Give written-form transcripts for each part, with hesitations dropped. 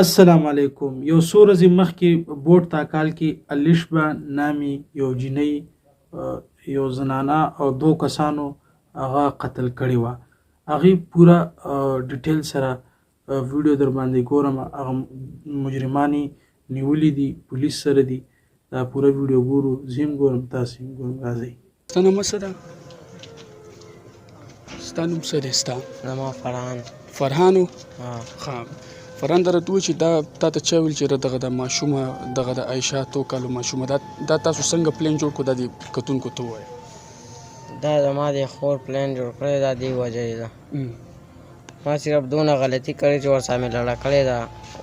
السلام علیکم. یو څو ورځې مخکې بوټ تاکال کې الشبه نامي یو جینۍ یو زنانه او دو کسانو هغه قتل کړې وه. هغې پوره ډیټیل سره ویډیو در باندې ګورم. هغه مجرمان یې نیولي دي، پولیس سره دي. دا پوره ویډیو ګورو، زه هم ګورم تاسې هم ګورم. راځئ. ستا نوم څه ده؟ ستا نوم څه دی ستا؟ زما فرحان. فرحانو؟ ها. فرحان درته ووایي چې دا تا ته چا ویل چې دغه د ماشومه دغه د عایشه اتو کالو ماشومه دا تاسو څنګه پلان جوړ کړو؟ دا دې کتونکو ته ووایه. دا زما د خور پلان جوړ کړی دا دې وجه ده. ما صرف دونه غلطي کړې چې ورسره مې لړه کړې ده،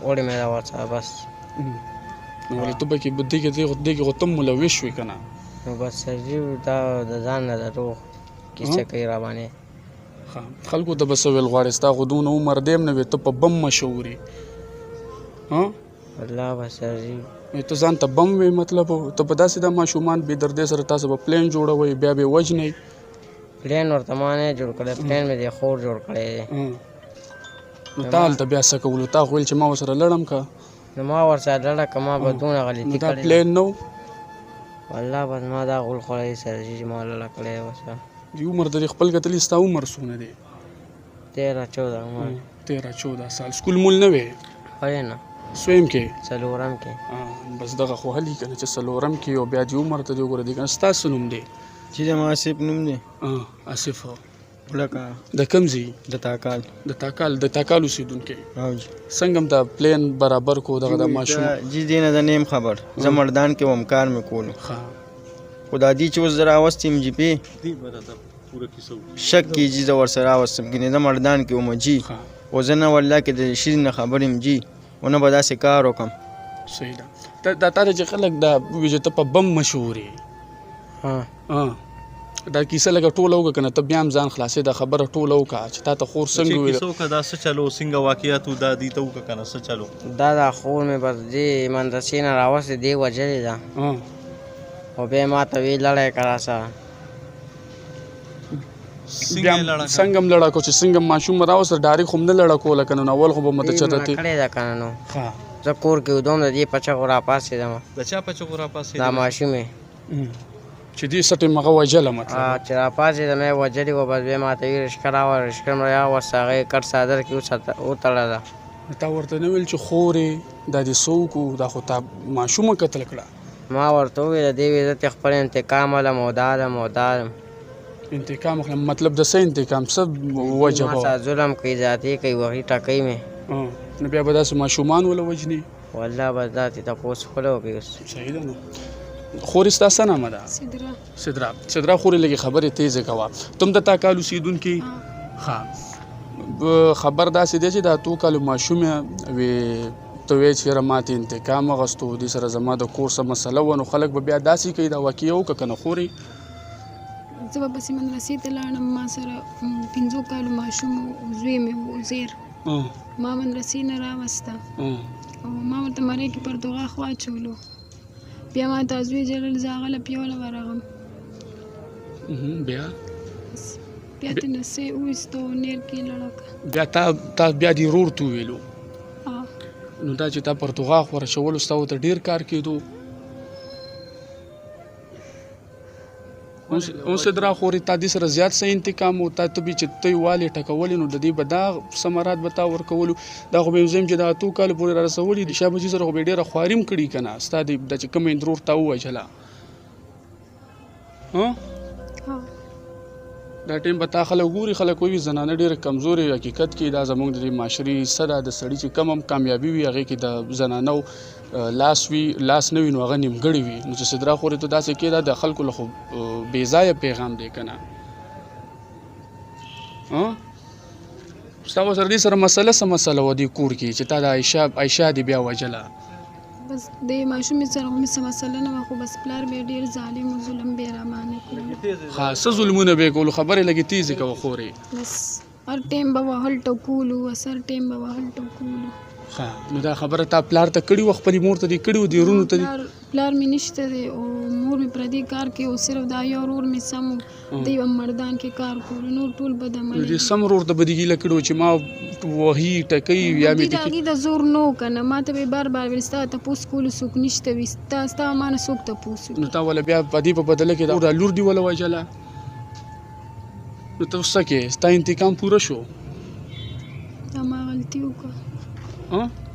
وړې مې ده ورسره بس. نو ولې ته به دې کې خو ته ملوث شوې که نه؟ نو بس سرجي دا د ځان نه د روغ کیسه کوي را باندې. خلکو ته به څه ویل غواړې؟ ستا خو دونه عمر دی هم نه وي، ته په بم مشهور یې. والله بس سرجي ته ځان ته بم وې، مطلب ته په داسې د ماشومان بې دردۍ سره تاسو به پلان جوړوئ، بیا به یې وژنئ. پلان ورته ما نه جوړ کړی، پلان مې د خور جوړ کړی دی. نو تا هلته بیا څه کولو؟ تا خو ویل چې ما ورسره لړم که. نو ما ورسره لړه که ما به دونه غلطي نو دا کړې پلان نه و؟ والله بس ما دا غول خوړی سرجي چې ما لړه کړی ورسره. د عمر د دې خپل کتلي ستا عمر څونه دی؟ 13-14 عمر. 13-14 سال. سکول مول نه وې؟ ولې نه، سویم کې؟ څلورم کې. بس دغه خو حل که نه چې څلورم کې او بیا دې عمر ته دې وګوره دې که نه. ستا څه نوم دی؟ چې زما آصف نوم دی. آصف. لکه د کوم ځای؟ د تاکال. د تاکال اوسېدونکی. څنګه م دا پلان برابر کو دغه د ماشوم؟ جی دې نه د نیم خبر. زه مردان کې وم، کار مې کولو. خو دا دي چې اوس زه راوستیم جي پې شک کېږي زه ورسره راوستم، ګینې زه مردان کې وم جي. خو زه نه والله کې د ښځې نه خبر یم جي، او نه به داسې کار وکړم. صحیح ده. دا تا ته چې خلک دا وایي چې ته په بم مشهور یې، دا کیسه لکه ټوله وکړه که نه؟ ته بیا هم ځان خلاصې دا خبره ټوله وکړه چې تا ته خور څنګه ویل؟ کیسه وکړه دا څه چلو، څنګه واقعیت و دا دې ته وکړه که نه څه چلو؟ دا خور مې بس دې مدرسې نه راوستې دې وجلې ده، خو بیا ما ته ویل لړی که راسره. بیا څنګه م لړه کو چې څنګه ماشوم راوسته ډایرکټ خو م نه لړه کوله که نه؟ نو اول خو به مته چرتې کړې ده که نه. نو زه کور کې ودوم د دې په چغو راپاڅېدم. د چا په چغو راپاڅېدې؟ دا ماشومې چې دې سټ یې مغه وژله مطلب؟ چې راپاڅېدم یې وجلې وه. بس بیا ما ته ویل رشکه راوړه، رشکه مې راوسته، هغه یې کټ څادر کې وتړله. تا ورته نه ویل چې خور یې دا دې څه وکړو؟ دا خو تا ماشومه قتل کړه. ما ورته وویل دې ویل زه ترې خپل انتقام علم او دا علم او دا علم. انتقام اخلم مطلب د څه انتقام؟ څه وجه به؟ ما سره ظلم کوي، زیاتې کوي، وغې ټکوي مې. نو بیا به داسې ماشومان وله وژني؟ والله بس داسې تپوس خپله وکړي اوس. صحیح ده. نو خورې ستا څه نامه ده؟ سدرا. خورې لږې خبرې تیزې کوه. ته هم د تا کال اوسېدونکي؟ ښه. خبر داسې دی چې د اتو کالو ماشوم وې، ته وایې چې یاره ما ته انتقام اخیستو، دې سره زما د کور څه مسله وه، نو خلک به بیا داسې کوي. دا واقعه وکړه که نه خورې؟ زه به پسې مدرسې ته لاړم، ما سره 5 کالو ماشوم و، زوی مې و زیر. ما مدرسې نه راوسته او ما ورته مرۍ کې پر دوغاښ واچولو. بیا ما ته زوی جلل، زه هغه له پیوله ورغم. بیا ته نه سې وویستو، نیر کې لړه کړه. بیا تا بیا دې ورور ته وویلو؟ نو دا چې تا پر دوغاښ ورچولو ستا ورته ډېر کار کېدو؟ اوس سدرا خورې تا دې سره زیات څه انتقام و؟ تا ته به چې ته یې والې ټکولې، نو د دې به دا ثمرات به تا ورکولو. دا خو به یې وزیم چې د اتو کالو پورې را رسولي دي. شاه بچي سره خو به یې ډېره خواري م کړي که نه؟ ستا دا چې کومه اندرور تا ووژله دا ټایم به تا خلک ګوري، خلک وایي زنانه ډېره کمزورې. حقیقت کې دا زموږ د دې معاشري حصه ده. د سړي چې کم هم کامیابي وي هغې کې د زنانو لاس نه وي، نو هغه نیمګړې وي. نو چې سدرا خورې ته داسې کې دا د خلکو له خو بې ځایه پیغام دی که نه؟ ستا ورسره دې سره مسله څه مسله وه دې کور کې چې تا د عایشه دې بیا وژله؟ بس د ماشومې سره خو مې څه مسله نه وه، خو بس پلار به یې ډېر ظالم و، ظلم به یې راباندې کولو. څه ظلمونه به یې کولو؟ خبرې لږې تیزې کوه خورې. بس هر ټایم به وهل ټکولو، هر ټایم به وهل ټکولو. نو دا خبره تا پلار ته کړې وه؟ خپلې مور ته دې کړې وه؟ دې وروڼو ته دې؟ پلار مې نشته دی او مور مې پردي کار کوي، او صرف دا یو ورور مې سم و، دی به مردان کې کار کولو، نور ټول بد عمل. دې سم ورور ته به دې ګیله کړې وه چې ما وهي ټکوي یا دوی مې د هغې د زور نه و که نه ما ته به یې بار بار ویل ستا تپوس کولو څوک نشته وي ستا ما نه څوک تپوس وکړي. نو تا ولا بیا په دې په بدله کې دا لور دی ولا وژله نو ته اوس څه کې ستا انتقام پوره شو دا ما غلطي وکړه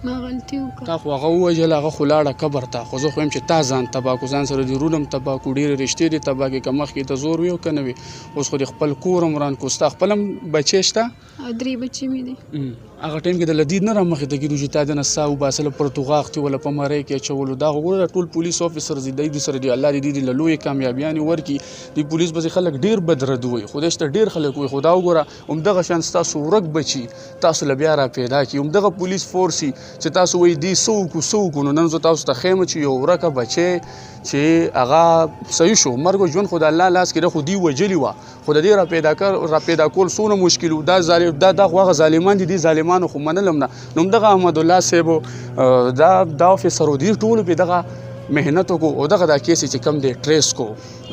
ما غلطي وکړه. تا خو هغه ووژله هغه خو لاړه قبر ته خو زه خو یم چې تا ځان تباه کړو ځان سره دې رول هم تباه کړو ډېرې رشتې دې تباه کړې که مخکې ته زور وي او که نه وي اوس خو دې خپل کور هم وران کړو ستا خپل هم بچی شته 3 بچې مې دي. هغه ټایم کې د لدید نه رامخې ته کېدو چې تا دې نه ساه وباسله پرتوغاښتې ولا په مرۍ کې اچولو دا خو ګوره ټول پولیس افیسرز دي دوی سره دي الله دې دې له لویې کامیابیانې ورکړي د پولیس پسې خلک ډېر بدرد وایي خو دې شته ډېر خلک وایي خو دا وګوره همدغه شان ستاسو ورک بچي تاسو له بیا را پیدا کړي همدغه پولیس فورس چې تاسو وایي دې څه وکړو نو نن زه تاسو ته ښیم چې یو ورکه بچی چې هغه صحیح شو مرګ ژوند خو د الله لاس کې ده خو دوی وژلي وه خو د دې را پیدا کول څومره مشکل و دا خو هغه ظالمان دي دې ظالمانو خو منلم نه نو همدغه احمدالله صاحبو دا افیسر و دې ټولو پې دغه محنت وکړو او دغه دا کیس چې کم دی ټریس کو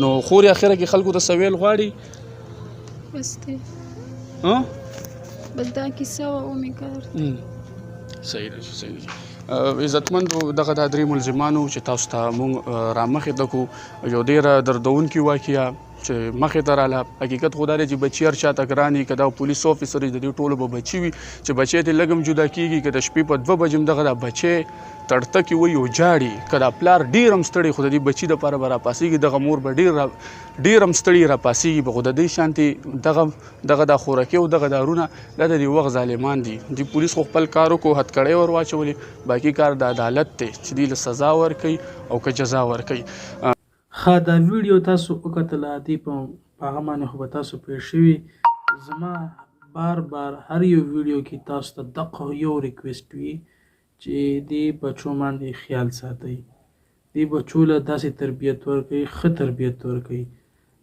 نو خور اخره کې خلکو ته سویل غواړي بس دی بس دا کیسه وه او مې کار صحیح ده صحیح ده عزتمندو دغه دا درې ملزمانو چې تاسو ته مونږ رامخې ته کړو یو ډېره دردونکې واقعه چې مخې ته راله حقیقت خو دا دی چې بچي هر چاته ګران وي که دا پولیس افیسر د دې ټولو به بچي وي چې بچی ترې لږ هم جدا کېږي که د شپې په 2 بجې هم دغه دا بچی تړته کې وایي او جاړي که دا پلار ډېر هم ستړی خو د دې بچي دپاره به راپاسېږي دغه مور به ډېر هم ستړي راپاسېږي به خو د دې شانتې دغه دا خوراکي او دغه دارونه دا د دې وخت ظالمان دي د پولیس خو خپل کار وکړو هتکړۍ ور واچولې باقي کار د عدالت دی چې دوی له سزا ورکوي او که جزا ورکوي. دا ویډیو تاسو وکتله دې په هغه باندې خو به تاسو پوه شوي زما بار هر یو ویډیو کې تاسو ته دغه یو ریکویسټ وي چې دې بچو باندې خیال ساتئ دې بچو له داسې تربیت ورکوئ ښه تربیت ورکوئ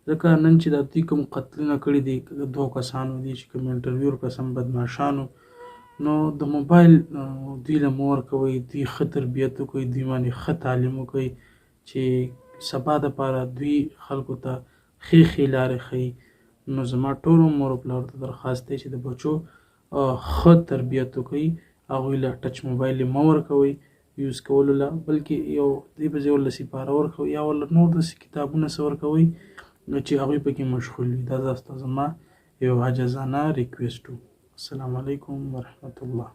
ځکه نن چې دا دوی کوم قتلونه کړي دي 2 کسانو دي چې کوم انټرویو ورکړه بدماشانو نو د موبایل دوی له مه ورکوئ دوی ښه تربیت وکړئ دوی باندې ښه تعلیم وکړئ چې سبا دپاره دوی خلکو ته ښې لارې ښیي نو زما ټولو مور او پلارو ته درخواست دی چې د بچو ښه تربیت وکړئ هغوی له ټچ موبایل مه ورکوئ یوز کولو له بلکې یو دې په ځای ورله سپاره ورکوئ یا ورله نور داسې کتابونه څه ورکوئ چې هغوی پکې مشغول وي دا زما یو عاجزانه ریکویسټ و. السلام علیکم ورحمة الله.